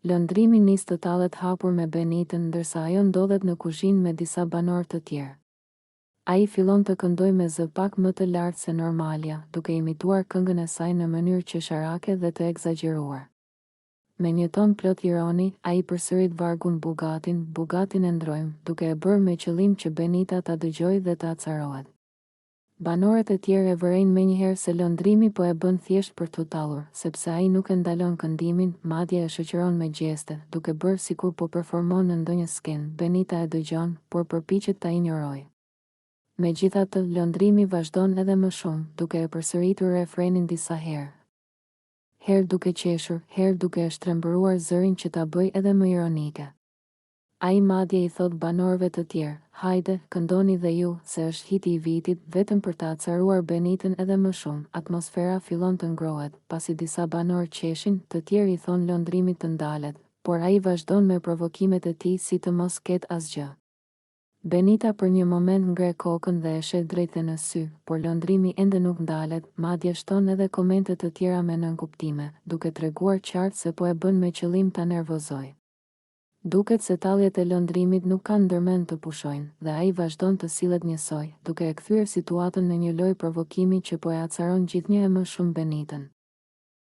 Lëndrimi nis të tallet hapur me Benitën ndërsa ajo ndodhet në kuzhinë me disa banor të tjerë. Ai fillon të këndojë me zë pak më të lartë se normalja, duke imituar këngën e saj në mënyrë qesharake dhe të egzageruar. Me një ton plot ironi, ai përsërit vargun Bugatin e ndrojmë, duke e bërë me qëllim që Benita ta dëgjojë dhe ta acarohet. Banorët e tjerë e vërejnë menjëherë se lëndrimi po e bën thjesht për t'u tallur, sepse ai nuk e ndalon këndimin, madje e shoqëron me gjeste, duke bërë sikur po performon në ndonjë skenë. Benita e dëgjon, por përpiqet ta injorojë. Megjithatë, lëndrimi vazhdon edhe më shumë, duke e përsëritur refrenin disa herë. Herë duke qeshur, herë duke e shtrembëruar zërin që ta bëjë edhe më ironike. Ai madje i thot banorëve të tjerë, hajde, këndoni dhe ju, se është hiti i vitit, vetëm për ta acaruar Benitën edhe më shumë. Atmosfera fillon të ngrohet, pasi disa banorë qeshin, të tjerë i thon lëndrimit të ndalet, por ai vazhdon me provokimet e tij si të mos ketë asgjë. Benita për një moment ngre kokën dhe e shet drejtë në sy, por lëndrimi ende nuk ndalet, madje shton edhe komente të tjera me nënkuptime, duke treguar qartë se po e bën me qëllim ta nervozojë. Duket se talljet e lëndrimit nuk kanë ndërmend të pushojnë, dhe ai vazhdon të sillet njësoj, duke e kthyer situatën në një lojë provokimi që po e acaron gjithnjë e më shumë Benitën.